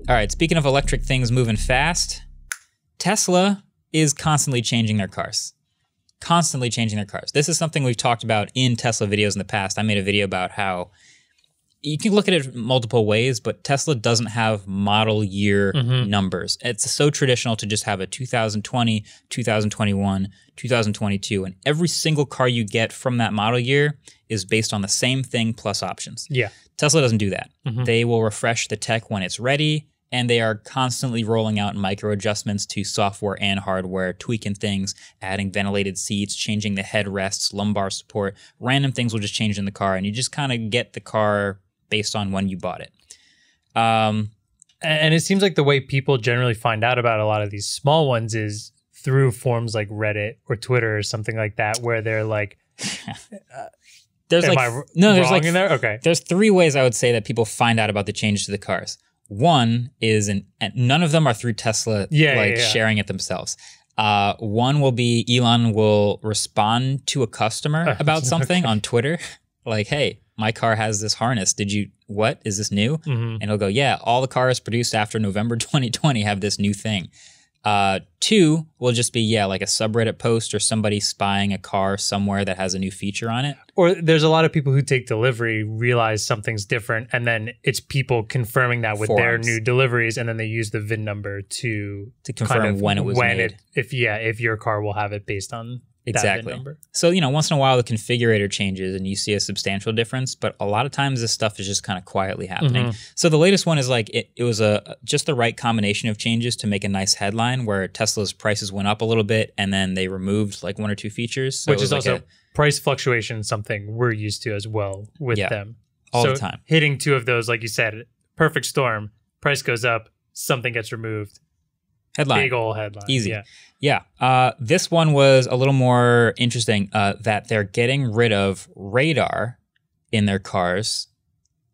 All right, speaking of electric things moving fast, Tesla is constantly changing their cars. Constantly changing their cars. This is something we've talked about in Tesla videos in the past. I made a video about how you can look at it multiple ways, but Tesla doesn't have model year numbers. It's so traditional to just have a 2020, 2021, 2022, and every single car you get from that model year is based on the same thing plus options. Yeah. Tesla doesn't do that. They will refresh the tech when it's ready, and they are constantly rolling out micro adjustments to software and hardware, tweaking things, adding ventilated seats, changing the headrests, lumbar support. Random things will just change in the car, and you just kind of get the car based on when you bought it. And it seems like the way people generally find out about a lot of these small ones is through forums like Reddit or Twitter or something like that, where they're like, there's am like, I no, there's wrong like, in there? Okay. There's 3 ways I would say that people find out about the changes to the cars. One is, and none of them are through Tesla sharing it themselves. One will be Elon will respond to a customer about something on Twitter. Like, hey, my car has this harness. What? Is this new? And he'll go, yeah, all the cars produced after November 2020 have this new thing. 2 will just be, like a subreddit post or somebody spying a car somewhere that has a new feature on it. Or there's a lot of people who take delivery, realize something's different, and then it's people confirming that with their new deliveries, and then they use the VIN number to confirm kind of when it was made. If your car will have it based on that VIN number. So, once in a while the configurator changes and you see a substantial difference, but a lot of times this stuff is just kind of quietly happening. So the latest one is like, it was just the right combination of changes to make a nice headline where Tesla's prices went up a little bit and then they removed like 1 or 2 features. So which is also price fluctuation, something we're used to as well with them. All the time. Hitting 2 of those, like you said, perfect storm, price goes up, something gets removed. Headline. Big old headline. Easy. Yeah. This one was a little more interesting, that they're getting rid of radar in their cars.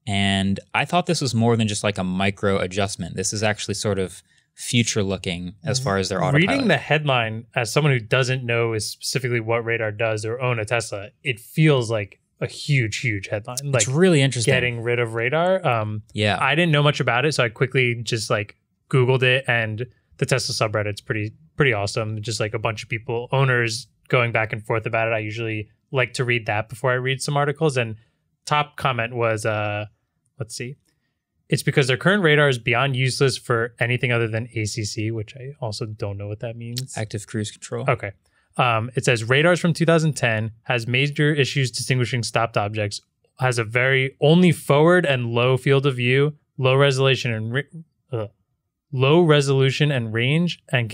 And I thought this was more than just like a micro adjustment. This is actually sort of future looking as far as their autopilot. Reading the headline as someone who doesn't know specifically what radar does or own a Tesla, it feels like a huge, huge headline. Like, it's really interesting. Getting rid of radar. I didn't know much about it, so I quickly just like Googled it, and the Tesla subreddit's pretty awesome. Just like a bunch of people, owners going back and forth about it. I usually like to read that before I read some articles. And top comment was, let's see. It's because their current radar is beyond useless for anything other than ACC, which I also don't know what that means. Active cruise control. Okay. It says radars from 2010 has major issues distinguishing stopped objects, has a very only forward and low field of view, low resolution and range, and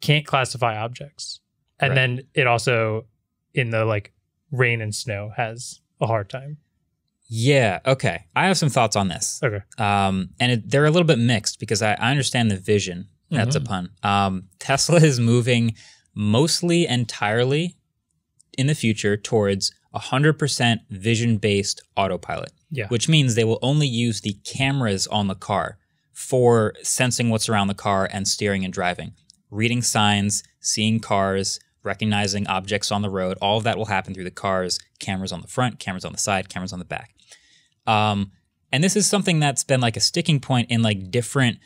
can't classify objects. And then it also, in the like rain and snow, has a hard time. Yeah. Okay. I have some thoughts on this. Okay. And they're a little bit mixed because I understand the vision. That's a pun. Tesla is moving mostly entirely in the future towards 100% vision-based autopilot. Yeah. Which means they will only use the cameras on the car for sensing what's around the car and steering and driving. Reading signs, seeing cars, recognizing objects on the road, all of that will happen through the cars, cameras on the front, cameras on the side, cameras on the back. And this is something that's been like a sticking point in like different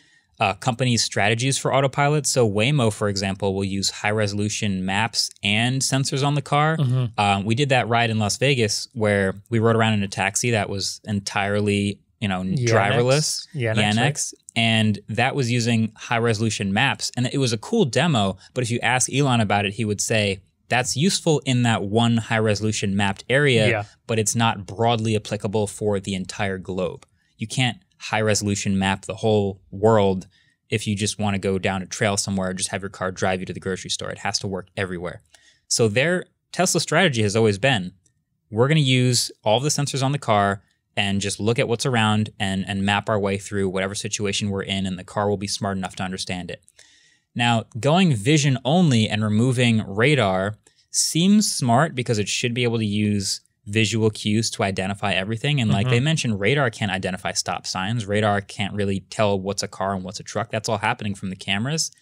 companies' strategies for autopilot. So Waymo, for example, will use high-resolution maps and sensors on the car. We did that ride in Las Vegas where we rode around in a taxi that was entirely driverless, Yandex, and that was using high-resolution maps. And it was a cool demo, but if you ask Elon about it, he would say, that's useful in that one high-resolution mapped area, but it's not broadly applicable for the entire globe. You can't high-resolution map the whole world if you just want to go down a trail somewhere or just have your car drive you to the grocery store. It has to work everywhere. So their Tesla strategy has always been, we're going to use all the sensors on the car and just look at what's around and map our way through whatever situation we're in, and the car will be smart enough to understand it. Now, going vision only and removing radar seems smart because it should be able to use visual cues to identify everything. And like they mentioned, radar can't identify stop signs. Radar can't really tell what's a car and what's a truck. That's all happening from the cameras.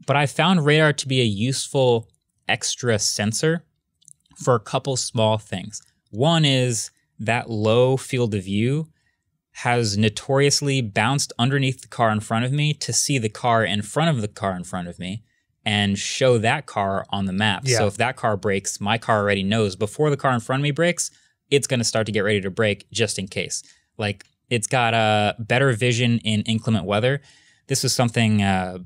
But I found radar to be a useful extra sensor for a couple small things. One is that low field of view has notoriously bounced underneath the car in front of me to see the car in front of the car in front of me and show that car on the map. Yeah. So if that car breaks, my car already knows before the car in front of me breaks, it's going to start to get ready to brake just in case. Like, it's got a better vision in inclement weather. This is something, I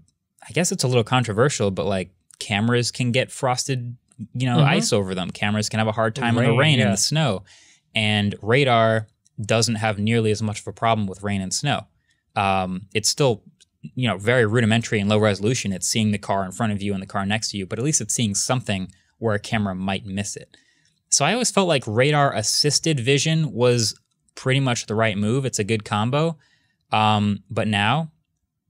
guess it's a little controversial, but like cameras can get frosted, ice over them. Cameras can have a hard time in the rain and the snow. And radar doesn't have nearly as much of a problem with rain and snow. It's still, very rudimentary and low resolution. It's seeing the car in front of you and the car next to you, but at least it's seeing something where a camera might miss it. So I always felt like radar assisted vision was pretty much the right move. It's a good combo. But now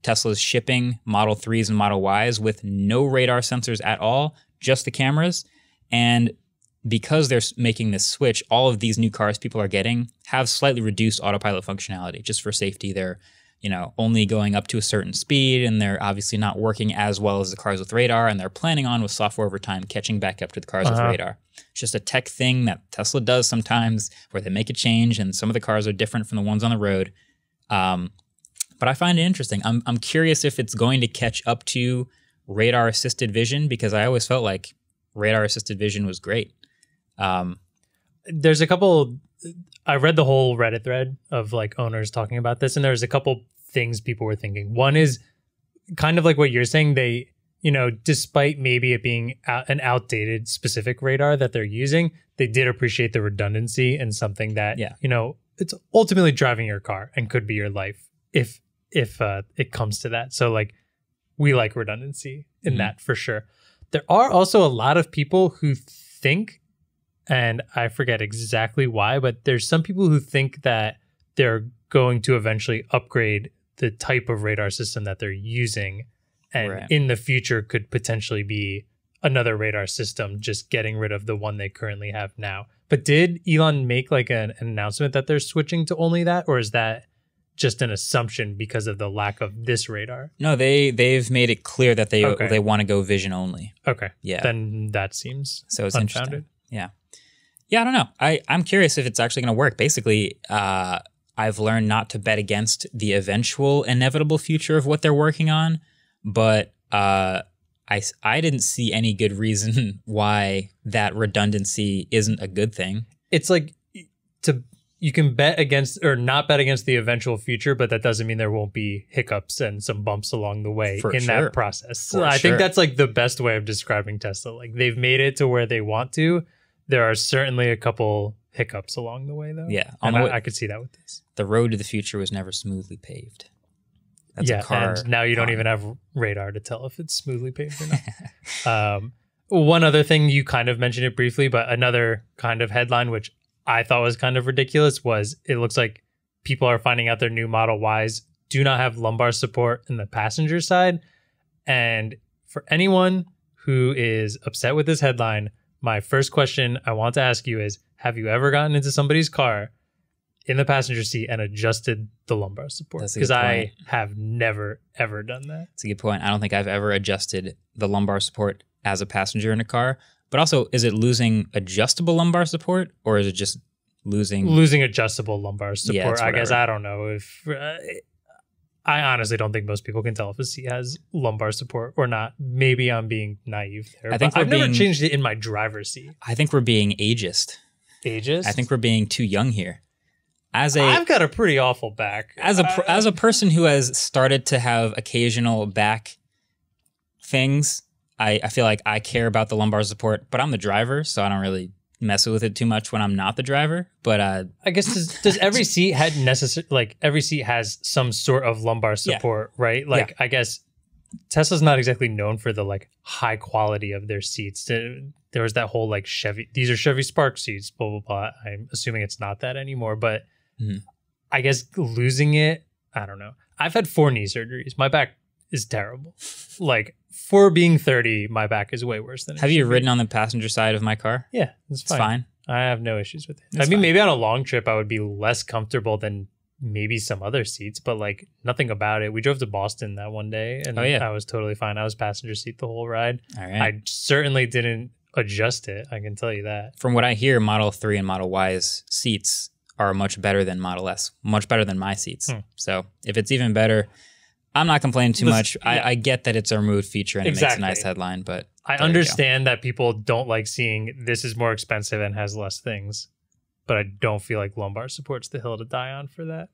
Tesla's shipping Model 3s and Model Ys with no radar sensors at all, just the cameras. And because they're making this switch, all of these new cars people are getting have slightly reduced autopilot functionality just for safety. They're, only going up to a certain speed, and they're obviously not working as well as the cars with radar, and they're planning on with software over time catching back up to the cars with radar. It's just a tech thing that Tesla does sometimes where they make a change, and some of the cars are different from the ones on the road. But I find it interesting. I'm curious if it's going to catch up to radar-assisted vision, because I always felt like radar-assisted vision was great. There's a couple... I read the whole Reddit thread of like owners talking about this, and there's a couple things people were thinking. One is kind of like what you're saying. They, despite maybe it being an outdated specific radar that they're using, they did appreciate the redundancy and something that, it's ultimately driving your car and could be your life if it comes to that. So like, we like redundancy in that for sure. There are also a lot of people who think, and I forget exactly why, but there's some people who think that they're going to eventually upgrade the type of radar system that they're using, and in the future could potentially be another radar system, just getting rid of the one they currently have now. But did Elon make like an announcement that they're switching to only that, or is that just an assumption because of the lack of this radar? No, they've made it clear that they want to go vision only. Okay. Yeah. Then that seems so it's unfounded. Interesting. Yeah. Yeah, I don't know. I'm curious if it's actually going to work. Basically, I've learned not to bet against the eventual inevitable future of what they're working on, but I didn't see any good reason why that redundancy isn't a good thing. It's like you can bet against or not bet against the eventual future, but that doesn't mean there won't be hiccups and some bumps along the way that process. So I think that's like the best way of describing Tesla. Like, they've made it to where they want to. There are certainly a couple hiccups along the way, though. Yeah. I could see that with this. The road to the future was never smoothly paved. That's a car. And now you don't even have radar to tell if it's smoothly paved or not. One other thing, you kind of mentioned it briefly, but another kind of headline, which I thought was kind of ridiculous, was it looks like people are finding out their new Model Ys do not have lumbar support in the passenger side. And for anyone who is upset with this headline, my first question I want to ask you is, have you ever gotten into somebody's car in the passenger seat and adjusted the lumbar support? Because I have never, ever done that. That's a good point. I don't think I've ever adjusted the lumbar support as a passenger in a car. But also, is it losing adjustable lumbar support, or is it just losing adjustable lumbar support? Yeah, I guess I don't know if... I honestly don't think most people can tell if a seat has lumbar support or not. Maybe I'm being naive there. I've never changed it in my driver's seat. I think we're being ageist. Ageist? I think we're being too young here. I've got a pretty awful back. As a person who has started to have occasional back things, I feel like I care about the lumbar support, but I'm the driver, so I don't really mess with it too much when I'm not the driver. But I guess does every seat every seat has some sort of lumbar support, right? Like, I guess Tesla's not exactly known for the like high quality of their seats. There was that whole like these are Chevy Spark seats, blah blah blah. I'm assuming it's not that anymore, but I guess losing it, I don't know. I've had 4 knee surgeries. My back is terrible. Like, for being 30, my back is way worse than it Have you ridden on the passenger side of my car? Yeah, it's fine. I have no issues with it. I mean, maybe on a long trip, I would be less comfortable than maybe some other seats, but like nothing about it. We drove to Boston that one day, and I was totally fine. I was passenger seat the whole ride. All right. I certainly didn't adjust it. I can tell you that. From what I hear, Model 3 and Model Y's seats are much better than Model S, much better than my seats. So if it's even better, I'm not complaining too much. I get that it's a removed feature and it makes a nice headline, but I understand that people don't like seeing this is more expensive and has less things, but I don't feel like lumbar support's the hill to die on for that.